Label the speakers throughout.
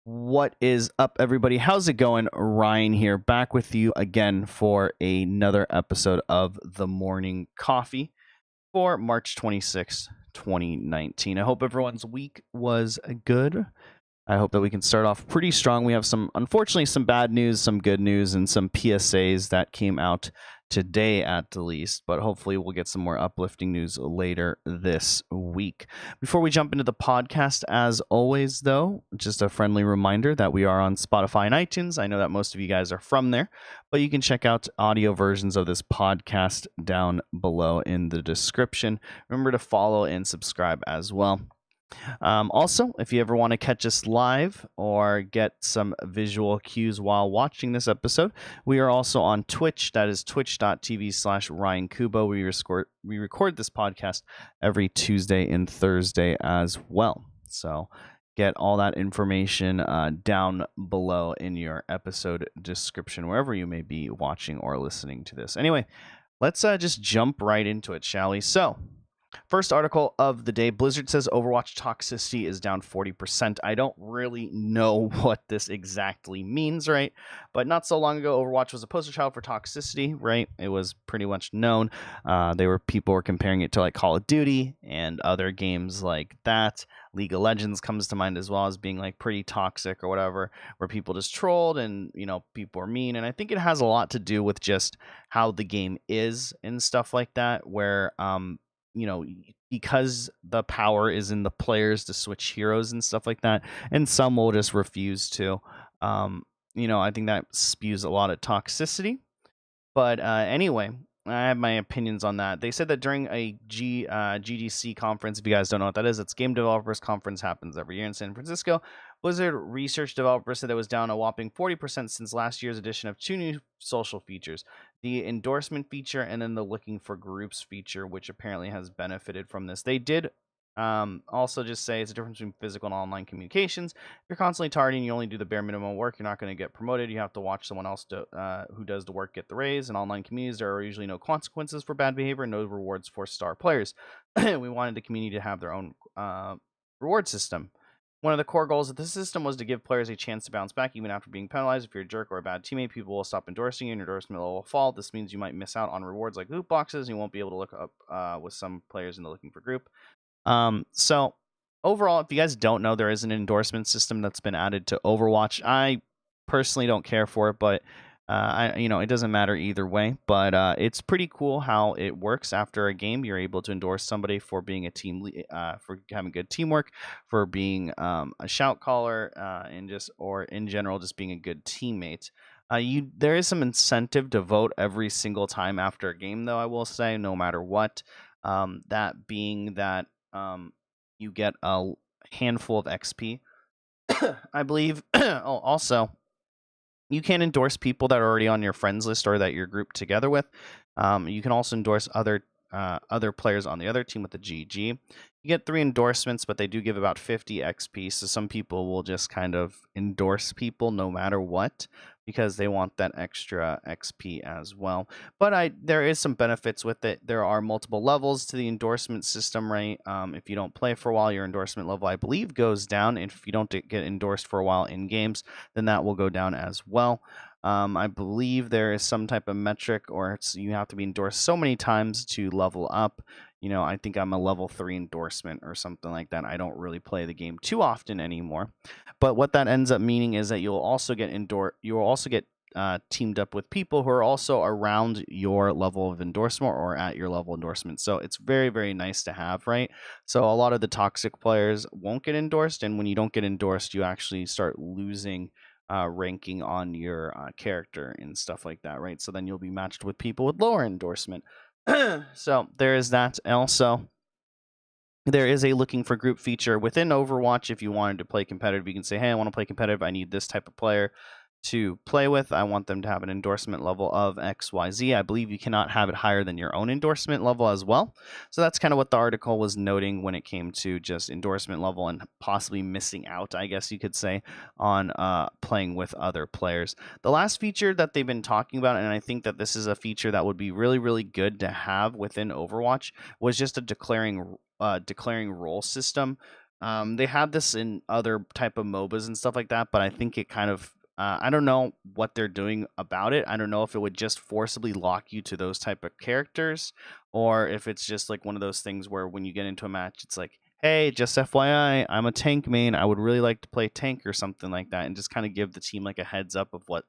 Speaker 1: What is up, everybody? How's it going? Ryan here, back with you again for another episode of The Morning Coffee for March 26th, 2019. I hope everyone's week was good. I hope that we can start off pretty strong. We have unfortunately, some bad news, some good news, and some PSAs that came out today at the least, but hopefully we'll get some more uplifting news later this week. Before we jump into the podcast, as always, though, just a friendly reminder that we are on Spotify and iTunes. I know that most of you guys are from there, but you can check out audio versions of this podcast down below in the description. Remember to follow and subscribe as well. Also, if you ever want to catch us live or get some visual cues while watching this episode, we are also on Twitch. That is twitch.tv/Ryan Kubo. We record this podcast every Tuesday and Thursday as well. So get all that information down below in your episode description, wherever you may be watching or listening to this. Anyway, let's just jump right into it, shall we? So, first article of the day, Blizzard says Overwatch toxicity is down 40%. I don't really know what this exactly means, right? But not so long ago, Overwatch was a poster child for toxicity, right? It was pretty much known. People were comparing it to like Call of Duty and other games like that. League of Legends comes to mind as well as being like pretty toxic or whatever, where people just trolled and, people are mean. And I think it has a lot to do with just how the game is and stuff like that, where, because the power is in the players to switch heroes and stuff like that, and some will just refuse to. I think that spews a lot of toxicity. But anyway, I have my opinions on that. They said that during a GDC conference, if you guys don't know what that is, it's Game Developers Conference, happens every year in San Francisco. Blizzard research developers said it was down a whopping 40% since last year's addition of two new social features, the endorsement feature and then the looking for groups feature, which apparently has benefited from this. They did also just say it's a difference between physical and online communications. If you're constantly targeting, you only do the bare minimum work, you're not going to get promoted. You have to watch someone else who does the work get the raise. In online communities, there are usually no consequences for bad behavior and no rewards for star players. We wanted the community to have their own reward system. One of the core goals of the system was to give players a chance to bounce back even after being penalized. If you're a jerk or a bad teammate, people will stop endorsing you and your endorsement level will fall. This means you might miss out on rewards like loot boxes. You won't be able to look up with some players in the looking for group. So overall, if you guys don't know, there is an endorsement system that's been added to Overwatch. I personally don't care for it, but it doesn't matter either way. But it's pretty cool how it works. After a game, you're able to endorse somebody for being a for having good teamwork, for being a shout caller, or in general just being a good teammate. There is some incentive to vote every single time after a game, though, I will say, no matter what. That being that you get a handful of XP. I believe. Also, you can endorse people that are already on your friends list or that you're grouped together with. You can also endorse other players on the other team with the GG. You get 3 endorsements, but they do give about 50 XP. So some people will just kind of endorse people no matter what, because they want that extra XP as well. But there is some benefits with it. There are multiple levels to the endorsement system, right? If you don't play for a while, your endorsement level, I believe, goes down. And if you don't get endorsed for a while in games, then that will go down as well. I believe there is some type of metric, or you have to be endorsed so many times to level up. I think I'm a level 3 endorsement or something like that. I don't really play the game too often anymore. But what that ends up meaning is that you'll also get teamed up with people who are also around your level of endorsement or at your level endorsement. So it's very, very nice to have, right? So a lot of the toxic players won't get endorsed, and when you don't get endorsed, you actually start losing ranking on your character and stuff like that, right? So then you'll be matched with people with lower endorsement. So there is that. Also, there is a looking for group feature within Overwatch. If you wanted to play competitive, you can say, hey, I want to play competitive. I need this type of player to play with. I want them to have an endorsement level of XYZ. I believe you cannot have it higher than your own endorsement level as well. So that's kind of what the article was noting when it came to just endorsement level and possibly missing out, I guess you could say, on playing with other players. The last feature that they've been talking about, and I think that this is a feature that would be really, really good to have within Overwatch, was just a declaring role system. They have this in other type of MOBAs and stuff like that, but I think it kind of I don't know what they're doing about it. I don't know if it would just forcibly lock you to those type of characters, or if it's just like one of those things where when you get into a match, it's like, hey, just FYI, I'm a tank main. I would really like to play tank or something like that, and just kind of give the team like a heads up of what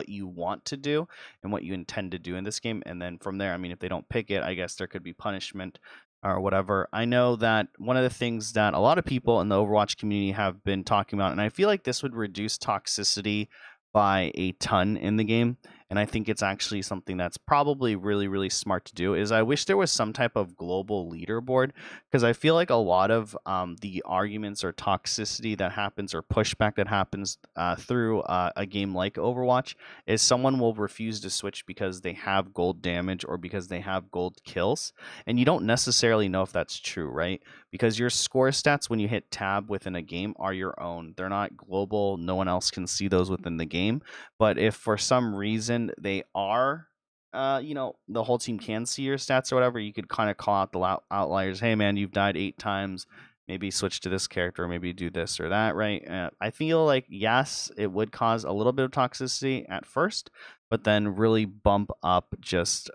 Speaker 1: you want to do and what you intend to do in this game. And then from there, I mean, if they don't pick it, I guess there could be punishment or whatever. I know that one of the things that a lot of people in the Overwatch community have been talking about, and I feel like this would reduce toxicity by a ton in the game, and I think it's actually something that's probably really, really smart to do, is I wish there was some type of global leaderboard, because I feel like a lot of the arguments or toxicity that happens or pushback that happens through a game like Overwatch is someone will refuse to switch because they have gold damage or because they have gold kills, and you don't necessarily know if that's true, right? Because your score stats when you hit tab within a game are your own. They're not global. No one else can see those within the game. But if for some reason they are, the whole team can see your stats or whatever, you could kind of call out the outliers. Hey, man, you've died 8 times. Maybe switch to this character, or maybe do this or that, right? I feel like, yes, it would cause a little bit of toxicity at first, but then really bump up just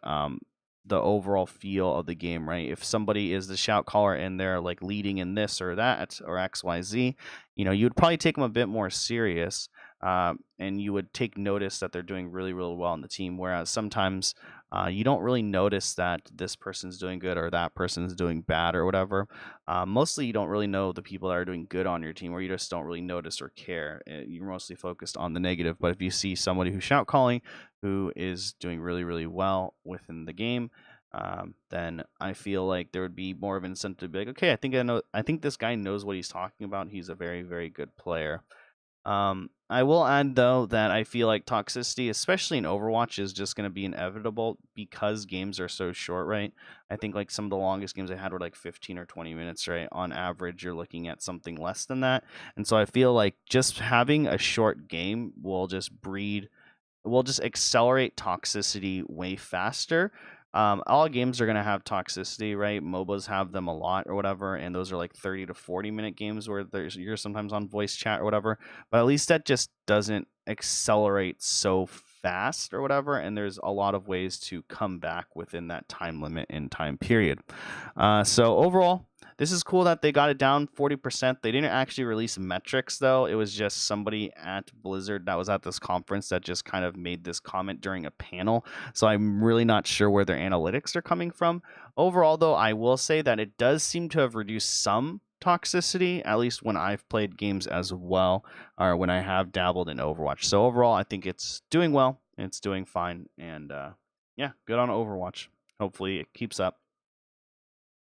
Speaker 1: the overall feel of the game, right? If somebody is the shout caller and they're like leading in this or that or XYZ, you would probably take them a bit more serious, and you would take notice that they're doing really, really well on the team. Whereas sometimes you don't really notice that this person's doing good or that person's doing bad or whatever. Mostly you don't really know the people that are doing good on your team, or you just don't really notice or care. You're mostly focused on the negative. But if you see somebody who's shout calling, who is doing really, really well within the game, then I feel like there would be more of an incentive to be like, okay, I think this guy knows what he's talking about. He's a very, very good player. I will add though that I feel like toxicity, especially in Overwatch, is just going to be inevitable because games are so short, right? I think like some of the longest games I had were like 15 or 20 minutes, right? On average, you're looking at something less than that. And so I feel like just having a short game will just accelerate toxicity way faster. All games are going to have toxicity, right? MOBAs have them a lot or whatever, and those are like 30 to 40-minute games where you're sometimes on voice chat or whatever. But at least that just doesn't accelerate so fast or whatever, and there's a lot of ways to come back within that time limit and time period. So overall, this is cool that they got it down 40%. They didn't actually release metrics, though. It was just somebody at Blizzard that was at this conference that just kind of made this comment during a panel. So I'm really not sure where their analytics are coming from. Overall, though, I will say that it does seem to have reduced some toxicity, at least when I've played games as well, or when I have dabbled in Overwatch. So overall, I think it's doing well. It's doing fine. And yeah, good on Overwatch. Hopefully it keeps up.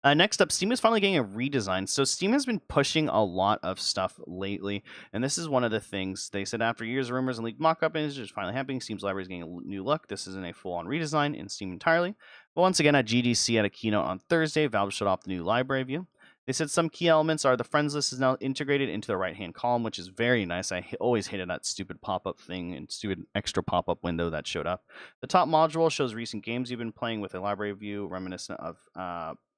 Speaker 1: Next up, Steam is finally getting a redesign. So Steam has been pushing a lot of stuff lately, and this is one of the things they said after years of rumors and leaked mock-up images is finally happening. Steam's library is getting a new look. This isn't a full-on redesign in Steam entirely. But once again, at GDC at a keynote on Thursday, Valve showed off the new library view. They said some key elements are the friends list is now integrated into the right-hand column, which is very nice. I always hated that stupid pop-up thing and stupid extra pop-up window that showed up. The top module shows recent games you've been playing with a library view reminiscent of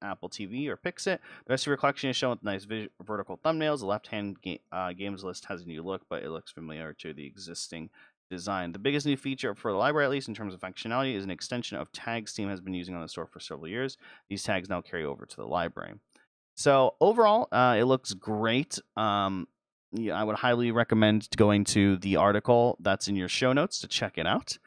Speaker 1: Apple TV or Pixit. The rest of your collection is shown with nice vertical thumbnails. The left-hand games list has a new look, but it looks familiar to the existing design. The biggest new feature for the library, at least in terms of functionality, is an extension of tags Steam has been using on the store for several years. These tags now carry over to the library. So overall, it looks great. Yeah, I would highly recommend going to the article that's in your show notes to check it out.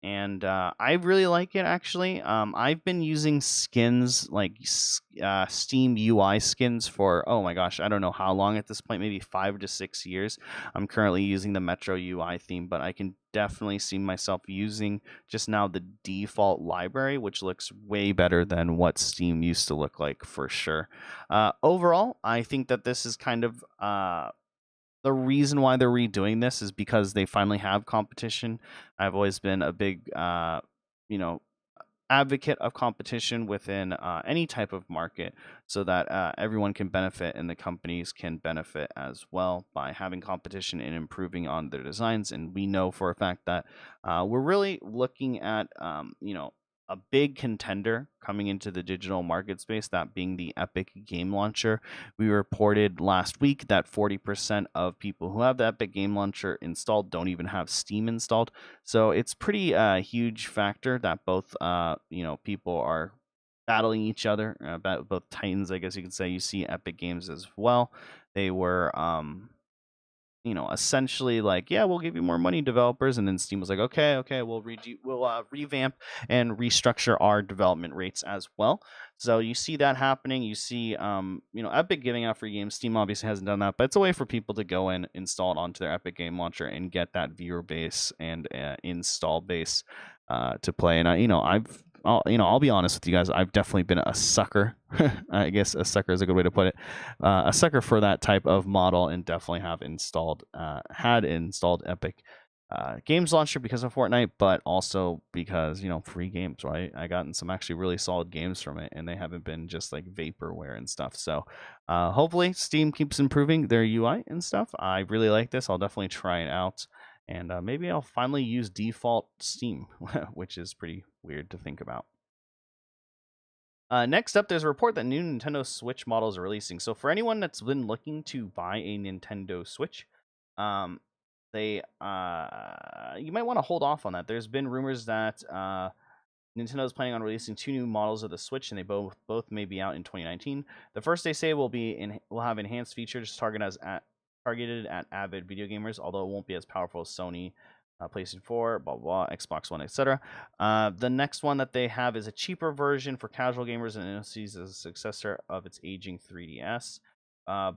Speaker 1: And I really like it, actually. I've been using skins like Steam UI skins for, oh my gosh, I don't know how long at this point, maybe 5 to 6 years. I'm currently using the Metro UI theme, but I can definitely see myself using just now the default library, which looks way better than what Steam used to look like for sure. Overall, I think that this is kind of the reason why they're redoing this is because they finally have competition. I've always been a big, advocate of competition within any type of market, so that everyone can benefit and the companies can benefit as well by having competition and improving on their designs. And we know for a fact that we're really looking at, a big contender coming into the digital market space, that being the Epic Game Launcher. We reported last week that 40% of people who have the Epic Game Launcher installed don't even have Steam installed. So it's pretty huge factor that both people are battling each other, both titans, I guess you could say. You see Epic Games as well. They were essentially like, yeah, we'll give you more money, developers, and then Steam was like, okay, we'll revamp and restructure our development rates as well. So you see that happening. You see, Epic giving out free games. Steam obviously hasn't done that, but it's a way for people to go and install it onto their Epic Game Launcher and get that viewer base and install base to play. And I'll be honest with you guys. I've definitely been a sucker. I guess a sucker is a good way to put it. A sucker for that type of model, and definitely have had installed Epic Games Launcher because of Fortnite, but also because free games. Right, I gotten some actually really solid games from it, and they haven't been just like vaporware and stuff. So hopefully, Steam keeps improving their UI and stuff. I really like this. I'll definitely try it out. And maybe I'll finally use default Steam, which is pretty weird to think about. Next up, there's a report that new Nintendo Switch models are releasing. So for anyone that's been looking to buy a Nintendo Switch, you might want to hold off on that. There's been rumors that Nintendo is planning on releasing 2 new models of the Switch, and they both may be out in 2019. The first, they say, will have enhanced features targeted at avid video gamers, although it won't be as powerful as Sony, PlayStation 4, blah, blah, blah, Xbox One, etc. The next one that they have is a cheaper version for casual gamers and sees as a successor of its aging 3DS.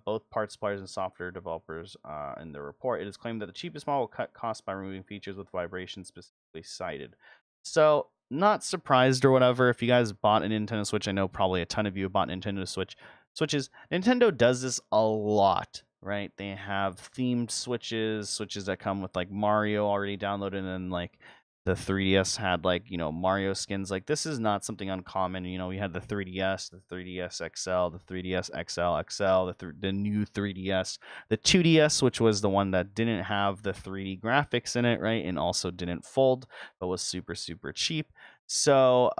Speaker 1: Both parts suppliers and software developers in the report, it is claimed that the cheapest model will cut costs by removing features with vibration specifically cited. So, not surprised or whatever. If you guys bought a Nintendo Switch, I know probably a ton of you have bought Nintendo Switches. Nintendo does this a lot, right? They have themed switches that come with like Mario already downloaded, and then like the 3DS had like Mario skins. Like, this is not something uncommon. We had the 3DS, the 3DS XL, the 3DS XL, the new 3DS, the 2DS, which was the one that didn't have the 3D graphics in it, right? And also didn't fold, but was super cheap. So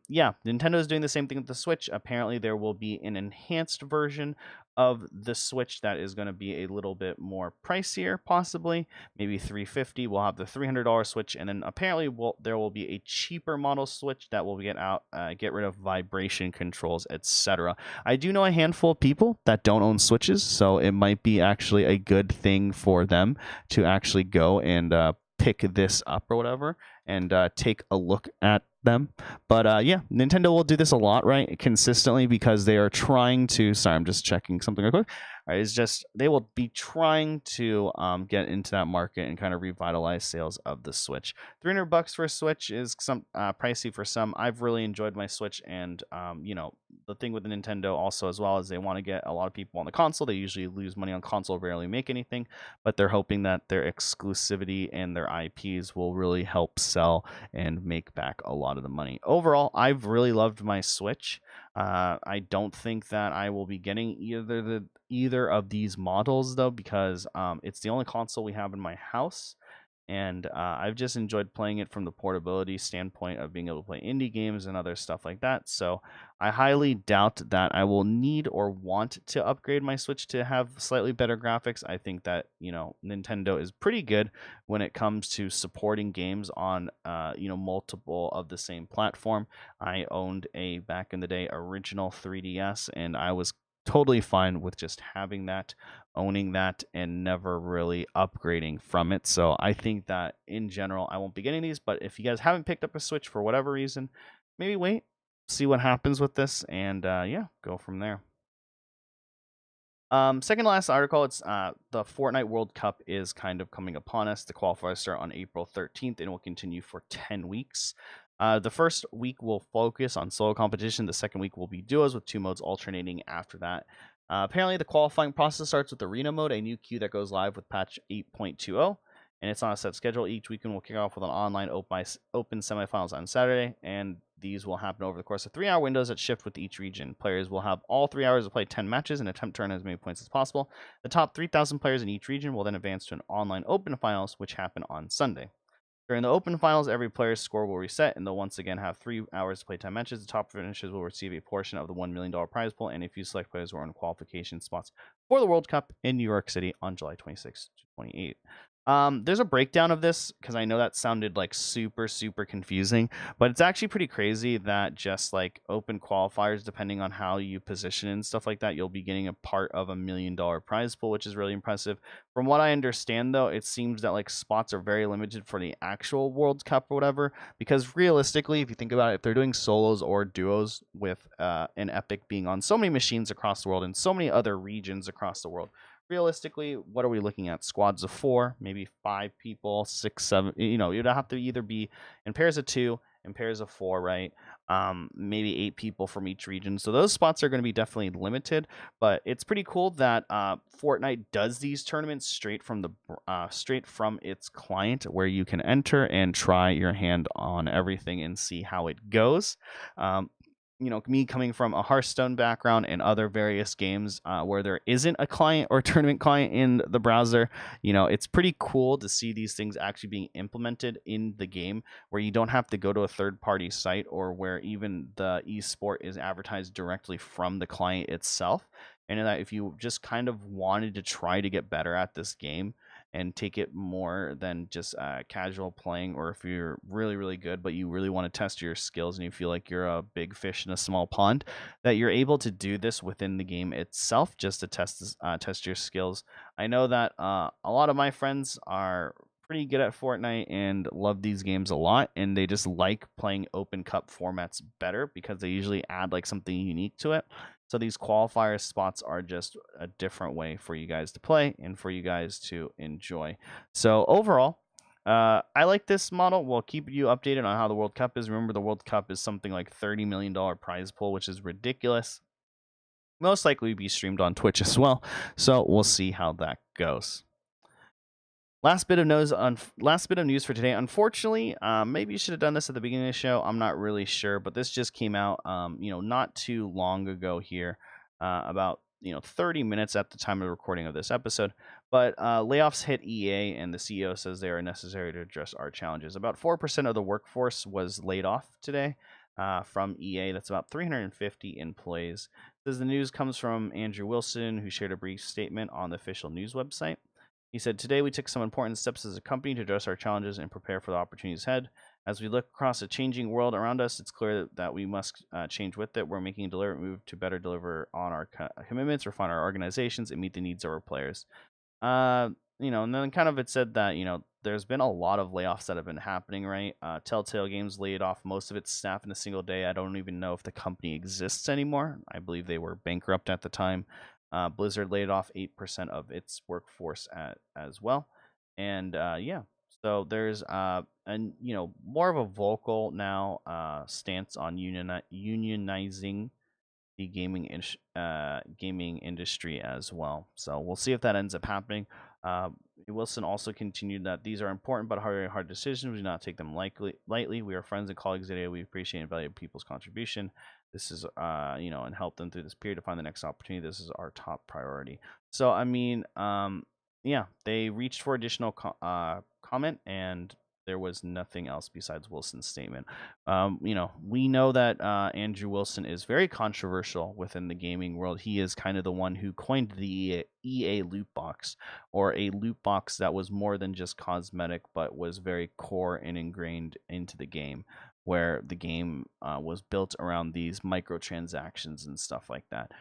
Speaker 1: yeah, Nintendo is doing the same thing with the Switch. Apparently there will be an enhanced version of the Switch that is going to be a little bit more pricier, possibly maybe $350. We'll have the $300 Switch, and then apparently there will be a cheaper model Switch that will get rid of vibration controls, etc. I do know a handful of people that don't own Switches, so it might be actually a good thing for them to actually go and pick this up or whatever, and take a look at them. But yeah, Nintendo will do this a lot, right? Consistently, because they are trying to. Sorry, I'm just checking something real quick. Right, it's just they will be trying to get into that market and kind of revitalize sales of the Switch. $300 for a Switch is some pricey for some. I've really enjoyed my Switch, and the thing with the Nintendo also, as well, as they want to get a lot of people on the console. They usually lose money on console, rarely make anything, but they're hoping that their exclusivity and their IPs will really help sell and make back a lot of the money. Overall, I've really loved my Switch. I don't think that I will be getting either of these models, though, because it's the only console we have in my house, and I've just enjoyed playing it from the portability standpoint of being able to play indie games and other stuff like that. So I highly doubt that I will need or want to upgrade my Switch to have slightly better graphics. I think that Nintendo is pretty good when it comes to supporting games on multiple of the same platform. I owned back in the day original 3DS, and I was totally fine with just having that, owning that, and never really upgrading from it. So I think that in general I won't be getting these, but if you guys haven't picked up a Switch for whatever reason, maybe wait, see what happens with this, and yeah, go from there. Second to last article, it's the Fortnite World Cup is kind of coming upon us. The qualifiers start on April 13th and will continue for 10 weeks. The first week will focus on solo competition. The second week will be duos, with 2 modes alternating after that. Apparently, the qualifying process starts with Arena mode, a new queue that goes live with patch 8.20, and it's on a set schedule. Each weekend will kick off with an online open semifinals on Saturday, and these will happen over the course of 3-hour windows that shift with each region. Players will have all 3 hours to play 10 matches and attempt to earn as many points as possible. The top 3,000 players in each region will then advance to an online open finals, which happen on Sunday. During the open finals, every player's score will reset, and they'll once again have 3 hours to play 10 matches. The top finishers will receive a portion of the $1 million prize pool, and a few select players will earn qualification spots for the World Cup in New York City on July 26 to 28. There's a breakdown of this because I know that sounded like super, super confusing, but it's actually pretty crazy that just like open qualifiers, depending on how you position and stuff like that, you'll be getting a part of $1 million prize pool, which is really impressive. From what I understand, though, it seems that like spots are very limited for the actual World Cup or whatever, because realistically, if you think about it, if they're doing solos or duos with an Epic being on so many machines across the world and so many other regions across the world, realistically, what are we looking at? Squads of 4, maybe 5 people, 6, 7. You'd have to either be in pairs of 2, in pairs of 4, right? Maybe 8 people from each region. So those spots are going to be definitely limited. But it's pretty cool that Fortnite does these tournaments straight from its client, where you can enter and try your hand on everything and see how it goes. Me coming from a Hearthstone background and other various games where there isn't a client or tournament client in the browser, it's pretty cool to see these things actually being implemented in the game, where you don't have to go to a third-party site, or where even the esport is advertised directly from the client itself. And that if you just kind of wanted to try to get better at this game and take it more than just casual playing, or if you're really, really good, but you really want to test your skills and you feel like you're a big fish in a small pond, that you're able to do this within the game itself just to test your skills. I know that a lot of my friends are pretty good at Fortnite and love these games a lot, and they just like playing open cup formats better because they usually add like something unique to it. So these qualifier spots are just a different way for you guys to play and for you guys to enjoy. So overall, I like this model. We'll keep you updated on how the World Cup is. Remember, the World Cup is something like $30 million prize pool, which is ridiculous. Most likely be streamed on Twitch as well. So we'll see how that goes. Last bit of news for today. Unfortunately, maybe you should have done this at the beginning of the show. I'm not really sure, but this just came out, not too long ago here, about 30 minutes at the time of recording of this episode. But layoffs hit EA, and the CEO says they are necessary to address our challenges. About 4% of the workforce was laid off today from EA. That's about 350 employees. Says the news comes from Andrew Wilson, who shared a brief statement on the official news website. He said, "Today we took some important steps as a company to address our challenges and prepare for the opportunities ahead. As we look across a changing world around us, it's clear that we must change with it. We're making a deliberate move to better deliver on our commitments, refine our organizations, and meet the needs of our players." And then kind of it said that, there's been a lot of layoffs that have been happening, right? Telltale Games laid off most of its staff in a single day. I don't even know if the company exists anymore. I believe they were bankrupt at the time. Blizzard laid off 8% of its workforce as well. And so there's more of a vocal now stance on unionizing the gaming industry as well. So we'll see if that ends up happening. Wilson also continued that these are important but hard decisions. We do not take them lightly. We are friends and colleagues today. We appreciate and value people's contribution. This is, and help them through this period to find the next opportunity. This is our top priority. So, they reached for additional comment, and there was nothing else besides Wilson's statement. We know that Andrew Wilson is very controversial within the gaming world. He is kind of the one who coined the EA loot box, or a loot box that was more than just cosmetic, but was very core and ingrained into the game, where the game was built around these microtransactions and stuff like that.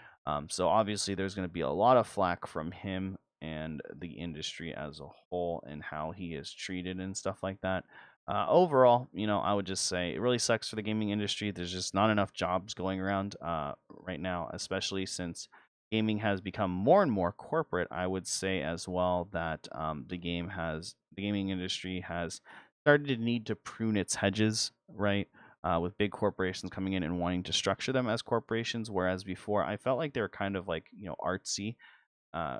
Speaker 1: So obviously there's going to be a lot of flack from him and the industry as a whole, and how he is treated and stuff like that. Overall, I would just say it really sucks for the gaming industry. There's just not enough jobs going around right now, especially since gaming has become more and more corporate. I would say as well that the gaming industry has started to need to prune its hedges, right? With big corporations coming in and wanting to structure them as corporations, whereas before I felt like they were kind of like artsy.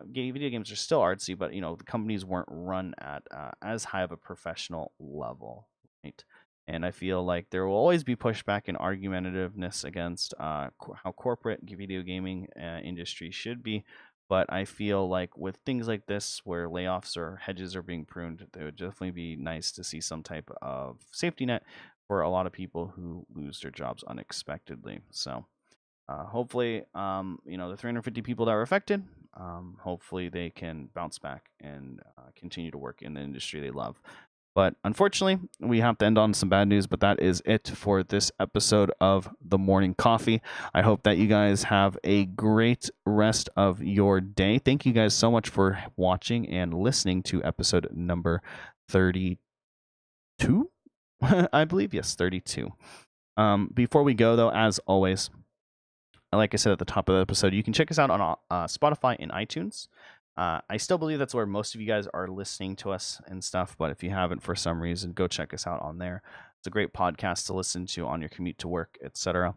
Speaker 1: Video games are still artsy, but the companies weren't run at as high of a professional level, right? And I feel like there will always be pushback and argumentativeness against how corporate video gaming industry should be. But I feel like with things like this, where layoffs or hedges are being pruned, it would definitely be nice to see some type of safety net for a lot of people who lose their jobs unexpectedly. So hopefully, the 350 people that were affected, hopefully they can bounce back and continue to work in the industry they love. But unfortunately, we have to end on some bad news, but that is it for this episode of The Morning Coffee. I hope that you guys have a great rest of your day. Thank you guys so much for watching and listening to episode number 32, I believe. Yes, 32. Before we go, though, as always, like I said at the top of the episode, you can check us out on Spotify and iTunes. I still believe that's where most of you guys are listening to us and stuff, but if you haven't for some reason, go check us out on there. It's a great podcast to listen to on your commute to work, etc.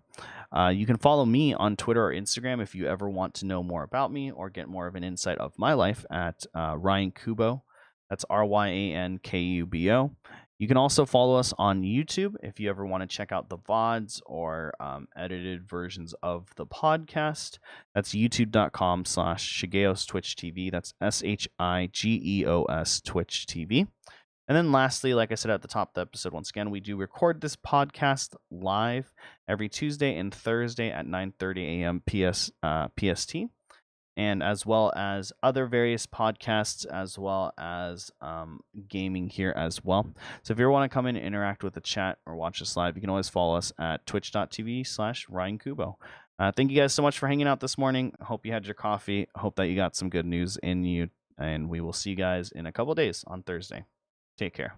Speaker 1: You can follow me on Twitter or Instagram if you ever want to know more about me or get more of an insight of my life at Ryan Kubo. That's RyanKubo. You can also follow us on YouTube if you ever want to check out the VODs or edited versions of the podcast. That's youtube.com/Shigeos Twitch TV. That's SHIGEOS Twitch TV. And then lastly, like I said at the top of the episode, once again, we do record this podcast live every Tuesday and Thursday at 9:30 a.m. PST. And as well as other various podcasts, as well as gaming here as well. So if you ever want to come in and interact with the chat or watch us live, you can always follow us at twitch.tv/Ryan Kubo. Thank you guys so much for hanging out this morning. I hope you had your coffee. I hope that you got some good news in you. And we will see you guys in a couple days on Thursday. Take care.